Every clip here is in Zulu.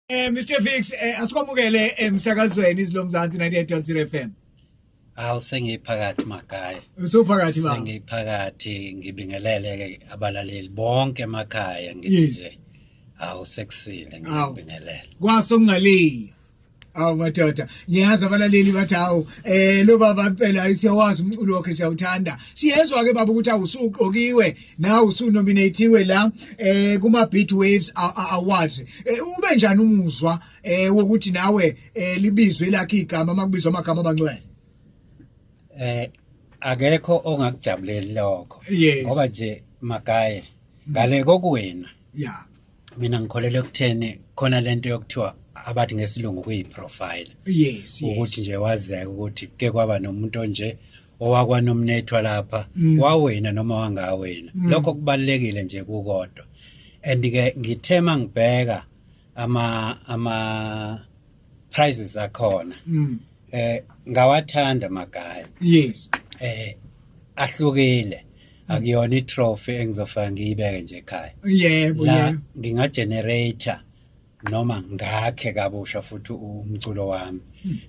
Mr Fix asikwamukele emsakazweni izilomzansi 98.0 FM. Awu sengiphakathi makhaya. Usuphakathi baba. Sengiphakathi ngibingelele ke abalaleli bonke emakhaya ngithi nje. Awu sekusile ngibingelele. Kwasongaleya. Awu madoda, ngiyazi abalaleli bathi awu lo baba impela siyawazi umculo wakhe siyawuthanda. Siyezwa ke baba ukuthi awusuqokiwe nawe usunominatiwe la kuma Beat Waves Awards. Ube njani umuzwa wokuthi nawe libizwe lakhe igama makubizwa amagama abangcwele? Akekho ongakujabuleli lokho ngoba nje makhaya ngale kokuwena. Yeah. Mina ngikholele ukutheni khona lento yokuthiwa abathi ngesilungu kuyiprofile. Yes. Ukuthi nje wazeka ukuthi ke kwaba nomuntu onje owakwanomnethwa lapha wawena noma wangawena. Lokho kubalekile nje kukodwa. And ke ngithema ngibheka ama prizes akhona. Ngawathanda makhaya. Yes. Ahlukile. Akuyona itrophy engizofaka ngiyibeke nje ekhaya. Yebo, la nginga generator noma ngakhe kabusha futhi umculo wami.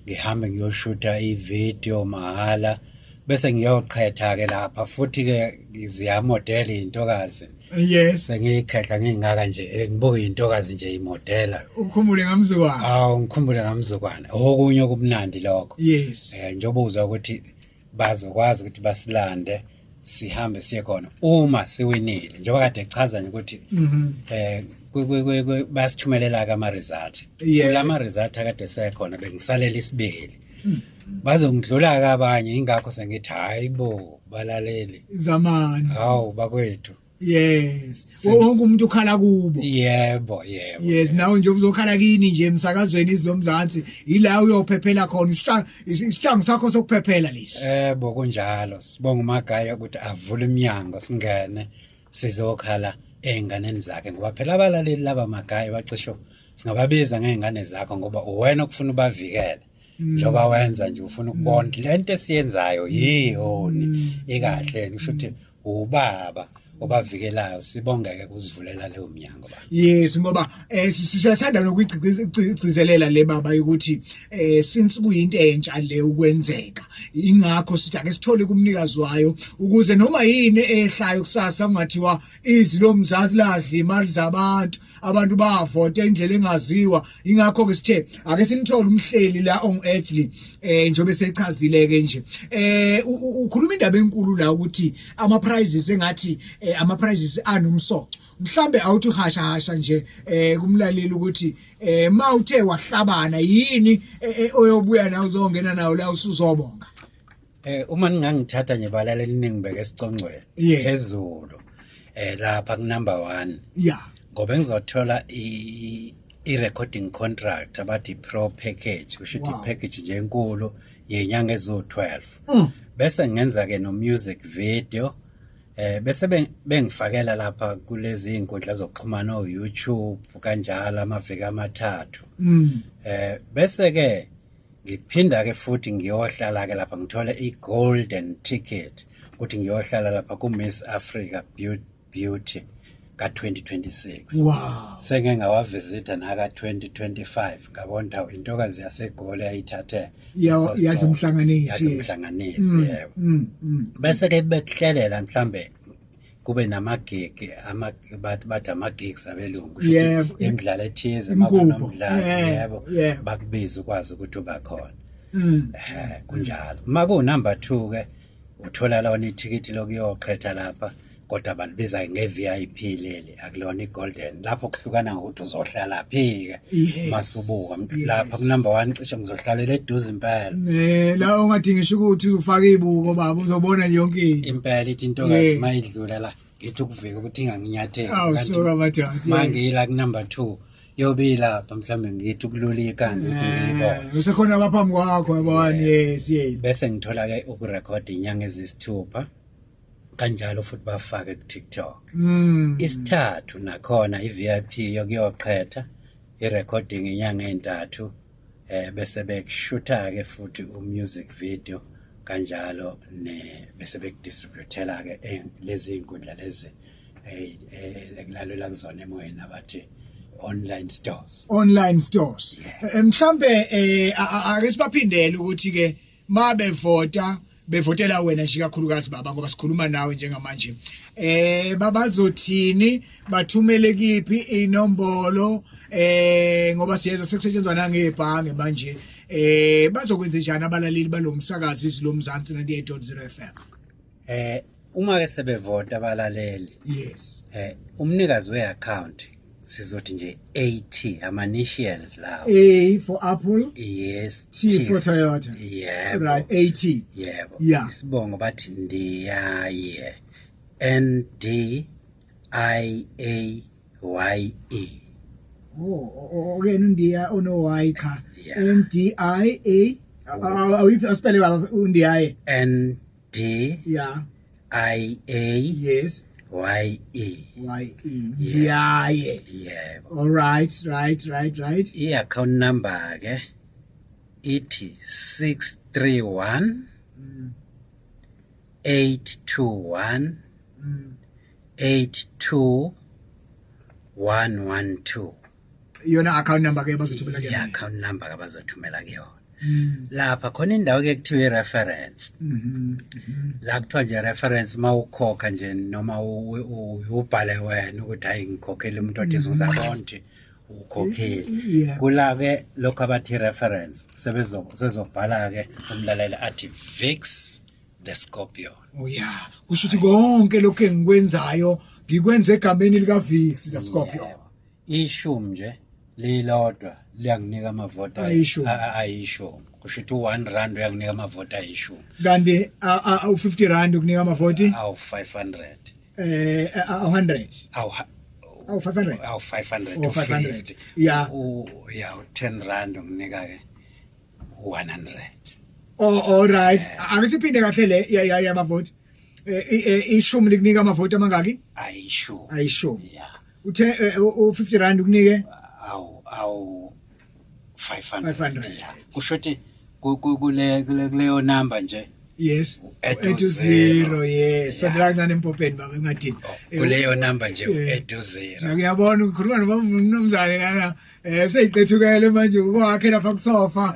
Ngihambe ngiyoshuta ivideo mahala bese ngiyoqhetha ke lapha futhi ke ngiziyamodela intokazi. Yes. Sengikhetha ngingaka nje ngibuka intokazi nje imodela. Ukhumbule ngamzukwana. Awu ngikhumbule ngamzukwana. Okunye okubunandi lokho. Yes. Njengoba uzwa ukuthi bazokwazi ukuthi basilande sihambe siye khona uma siwinile njengoba kade echaza nje ukuthi basithumelela ke ama result kulama result akade sekhona bengisalela isibili bazongidlula ke abanye ingakho sengithi hayibo balaleli zamani hawu bakwethu. Yes. Wonke umuntu ukhala kubo. Yebo. Yes, nawe nje uzokhala kini nje emsakazweni izilomzansi ila uyophephela khona isihlangu sakho sokuphephela lesi. Yebo kunjalo. Sibonga uMagaya ukuthi avule iminyango singene sizokhala enganeni zakhe ngoba phela abalaleli laba Magaya bacisho singababiza ngezingane zakho ngoba uwena okufuna ubavikele. Njoba wenza nje ufuna ukubona lento esiyenzayo yihoni ikahle ngisho ukuthi ubaba obavikelayo sibonga ke kuzivulela leyo minyango ba. Yes ngoba siyathanda nokuyigcizelela le baba ukuthi since kuyinto entsha le ukwenzeka ingakho sithi ake sithole kumnikazi wayo ukuze noma yini ehlayo kusasa kungathiwa izilomzansi ladla imali zabantu abantu bavota indlela engaziwa ingakho ke sithe ake simthole umhleli la on edge njobe sechazile ke nje ukhuluma indaba enkulu la ukuthi ama prizes engathi ama prizes anomsoco mhlambe awuthi uhashahasha nje kumlaleli ukuthi mawuthe wahlabana yini oyobuya nawo uzongena nawo la usuzobonga. Uma ngangithatha nje balaleli ningibeke esicongcwele phezulu lapha ku number 1 yeah ngoba ngizothola i recording contract abathi pro package kusho ukuthi package nje enkulu yenyanga ezo12 bese ngenza ke no music video bese bengifakela lapha kulezi inkundla zokuxhumana no YouTube kanjalo amaviki amathathu bese ke ngiphinda ke futhi ngiyohlala ke lapha ngithola i-golden ticket ukuthi ngiyohlala lapha ku Miss Africa Beauty ka 2026 wow senge ngawavisita na ka 2025 ngabona intokazi yaseGoli ayithathe yahlanganisi yebo bese ke bekuhlelela mhlambe kube namagigi bathi ama-gigs abelungu imidlalo ethize ngabonomdlalo yebo bakubiza ukwazi ukuthi uba khona kunjalo maku number 2 ke uthola lona ithikithi lokuyoqhetha lapha kodwa balibiza nge-VIP leli akulona i-golden lapho kuhlukana ngokuthi uzohlala phi ke masubuka lapha ku number 1 cishe ngizohlalela eduze impela la ungadingisha ukuthi ufake ibuko baba uzobona yonke impela ithi intokazi mayidlula la ngithi ukuvika ukuthi inganginyatheli kanti manje ila ku number 2 yobila lapha mhlambe ngithi ukululika ngiyibona usekhona abaphambi kwakho yabona yes bese ngithola ke ukurecord inyanga ezisithupha kanjalo futhi bafake ku TikTok isithathu nakhona iVIP yokuyoqhetha irecording inyanga entathu bese bekushuta ke futhi umusic video kanjalo bese bekudistributela ke lezi inkundla lezi ekulalela kuzona emoyeni abathi online stores. Online stores. Mhlambe ake sibaphindele ukuthi ke mabe bevotela wena nje kakhulukazi baba ngoba sikhuluma nawe njengamanje. Babazothini bathumele kiphi inombolo ngoba siyezwa sekusetshenzwa nangebhange manje. Bazokwenza njani abalaleli balomsakazi izilomzansi 98.0 FM? Uma ke sebevota abalaleli. Yes. Umnikazi we-account sizothi nje 80 ama-initials lawo. A for Apple. Yes. T for Toyota. Yebo. Right, 80. Yebo. Yeah. Isibongo bathi ndiyaye. NDIAYE. Okay, India ono Y ka. NDIA. Awuphi spell baba undiyaye? ND. Yeah. IA. Yes. YE. Ndiyaye. Yeah. All right. I-account number ke ithi 631 821 82112. Yona account number ke bazothumela ke. I-account number abazothumela kuyona. Lapha khona indawo ke kuthiwa reference. La kuthiwa nje reference mawukhokha nje noma ubhale wena ukuthi hayi ngikhokhela umuntu othi uzabonke ukhokhela. Kula ke lokho abathi reference sezobhala ke umlaleli athi Vix the Scorpion. Oh yeah. Kusho ukuthi konke lokho engikwenzayo ngikwenza egameni lika Vix the Scorpion. Ishumi nje lilodwa liyanginika amavoti ayishumi. Kusho ukuthi 1 rand uyanginika amavoti ayishumi. Kanti u 50 rand ukunika amavoti? Awu 500. 100. Awu 500. Awu 500 to 500. Yeah. Yeah, 10 rand unginika ke 100. Oh, all right. Akasiphinde kahle le yamavoti. Ishumi likunika amavoti amangaki? Ayishumi. Yeah. Uthe u 50 rand ukunike? Awu 500. 500. Yeah. Kusho ukuthi kuleyo number nje. Yes. 80 yes. So ndilanga nempopeni baba ngathini. Kuleyo number nje 80. Ngiyabona ukhuluma nomnumzane lana seyiqethukele manje ukwakhe lapha kusofa.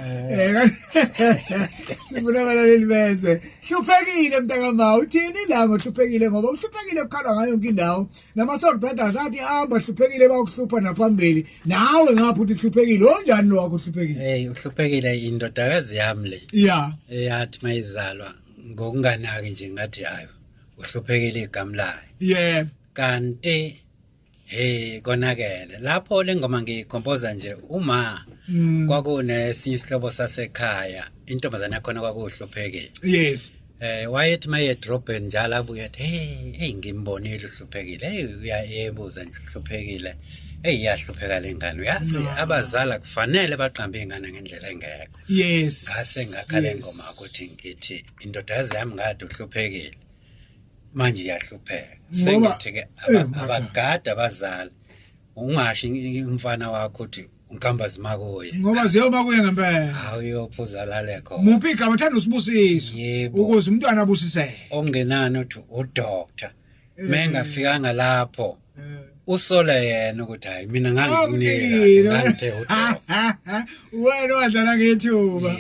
Sibona abalaleli bezwe. Hluphekile mntakama uthini la ngohluphekile ngoba uhluphekile ukhala ngayo yonke indawo. Namasol brothers athi hamba hluphekile bakuhlupha naphambili. Nawe ngapha uthi hluphekile onjani lo wakho hluphekile? Uhluphekile indodakazi yami le. Yeah. Eyathi mayizalwa ngokunganaki nje ngathi hayi uhluphekile igama layo. Yeah. Kanti konakele lapho le ngoma ngiyicomposa nje uma kwakune sinye isihlobo sasekhaya intombazana yakho kwakuhluphekile. Yes. Wayethi maye drop njalo abuye ethi hey ngimbonile uhluphekile uyayebuza nje uhluphekile iyahlupheka lengane uyazi abazala kufanele baqambe ingane ngendlela engekho. Yes. Ngase ngakhala ingoma ukuthi ngithi indodakazi yami ngade uhluphekile manje iyahlupheka sengithi ke abagada abazali ungashi umfana wakho uthi unkambazi makuye ngoba ziyoba kuye ngempela awuyophuza lalekho muphi igama uthanda usibusiso ukuze umntwana abusiseke ongenani uthi udoctor mengafikanga lapho usola yena ukuthi hayi mina ngangikunika nganthe udoctor wena wadlala ngethuba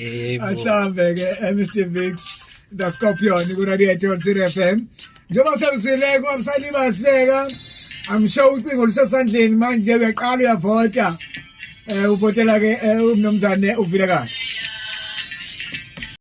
asambe ke Mr Vix the Scorpion ku 98.0 FM njengoba sewusileke wabusalibahleka I'm sure ucingo lusesandleni manje uyaqala uyavota uvotela ke umnomzane uvile kahle